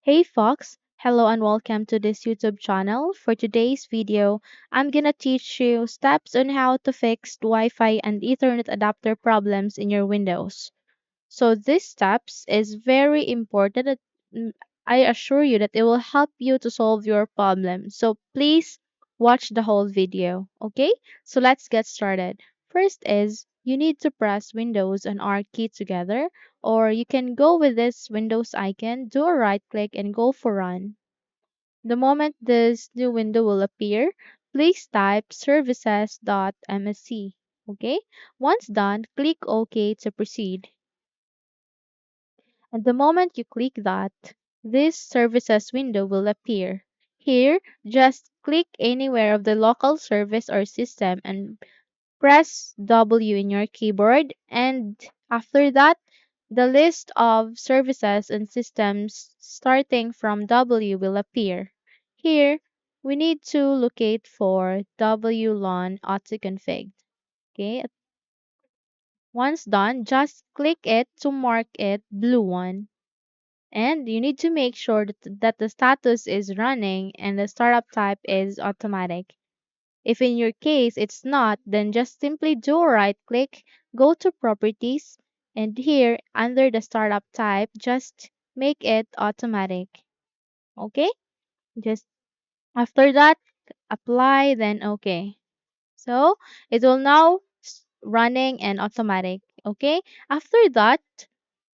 Hey Fox, hello and welcome to this YouTube channel. For today's video, I'm gonna teach you steps on how to fix Wi-Fi and Ethernet adapter problems in your Windows. So these steps is very important. I assure you that it will help you to solve your problem. So please watch the whole video, okay? So let's get started. First is you need to press Windows and R key together, or you can go with this Windows icon, do a right click and go for run. The moment this new window will appear, please type services.msc. Okay? Once done, click OK to proceed. And the moment you click that, this services window will appear. Here, just click anywhere of the local service or system and press W in your keyboard. And after that, the list of services and systems starting from W will appear. Here, we need to locate for WLAN autoconfig. Okay, once done, just click it to mark it blue one. And you need to make sure that the status is running and the startup type is automatic. If in your case it's not, then just simply do a right click, go to properties, and here under the startup type, just make it automatic. Okay? Just after that, apply, then okay. So it will now running and automatic. Okay? After that,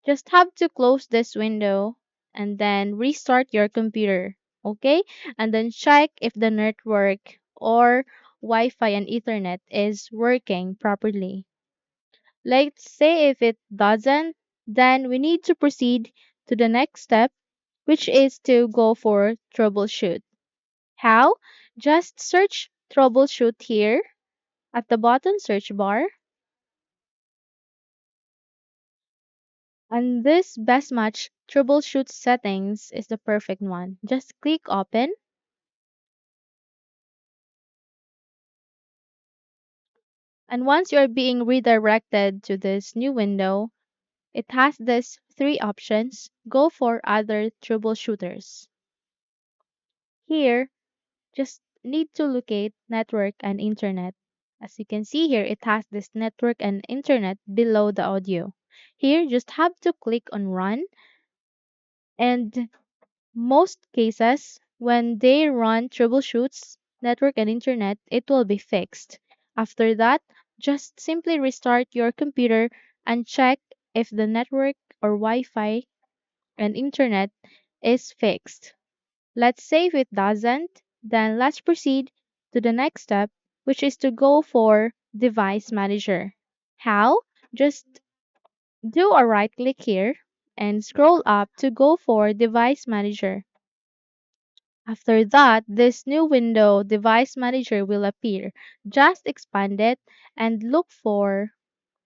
just have to close this window and then restart your computer, okay? And then check if the network or Wi-Fi and Ethernet is working properly. Let's say if it doesn't, then we need to proceed to the next step, which is to go for troubleshoot. How? Just search troubleshoot here at the bottom search bar. And this best match troubleshoot settings is the perfect one. Just click open. And once you're being redirected to this new window, it has this three options. Go for other troubleshooters. Here, just need to locate network and internet. As you can see here, it has this network and internet below the audio. Here, just have to click on run, and most cases, when they run troubleshoots, network and internet, it will be fixed. After that, just simply restart your computer and check if the network or Wi-Fi and internet is fixed. Let's say if it doesn't, then let's proceed to the next step, which is to go for Device Manager. How? Just do a right click here and scroll up to go for Device Manager. After that, this new window, Device Manager, will appear. Just expand it and look for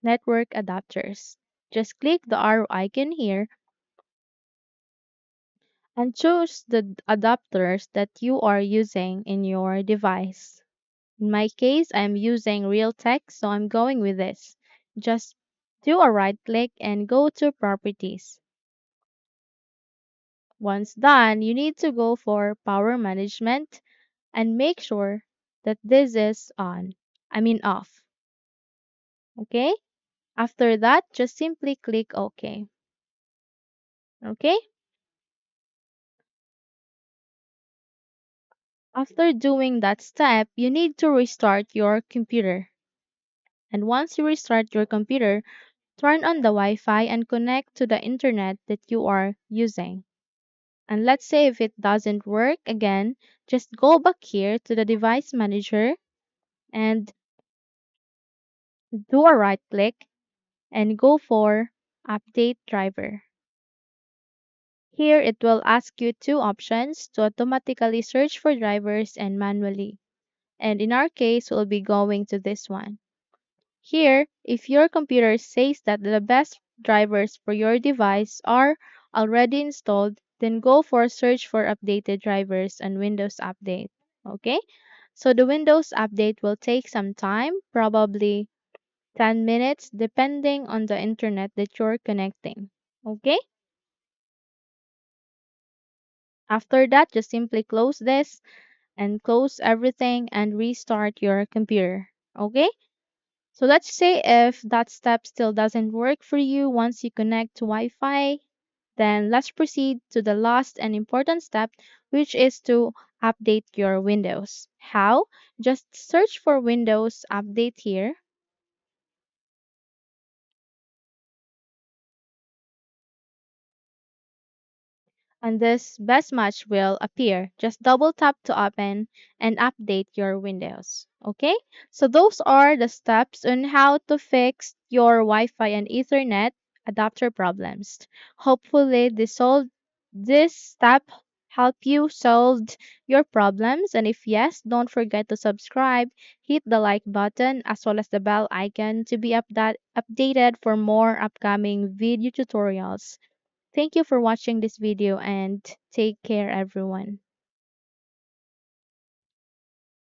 Network Adapters. Just click the arrow icon here and choose the adapters that you are using in your device. In my case, I'm using Realtek, so I'm going with this. Just do a right click and go to Properties. Once done, you need to go for Power Management and make sure that this is off. Okay? After that, just simply click OK. Okay? After doing that step, you need to restart your computer. And once you restart your computer, turn on the Wi-Fi and connect to the internet that you are using. And let's say if it doesn't work again, just go back here to the device manager and do a right click and go for update driver. Here it will ask you two options to automatically search for drivers and manually. And in our case, we'll be going to this one. Here, if your computer says that the best drivers for your device are already installed, then go for search for updated drivers and Windows Update. Okay? So the Windows Update will take some time, probably 10 minutes, depending on the internet that you're connecting. Okay? After that, just simply close this and close everything and restart your computer. Okay? So let's say if that step still doesn't work for you once you connect to Wi-Fi, then let's proceed to the last and important step, which is to update your Windows. How? Just search for Windows Update here. And this best match will appear. Just double tap to open and update your Windows. Okay? So those are the steps on how to fix your Wi-Fi and Ethernet adapter problems. Hopefully this step help you solve your problems, and if yes, don't forget to subscribe, hit the like button as well as the bell icon to be updated for more upcoming video tutorials. Thank you for watching this video and take care everyone.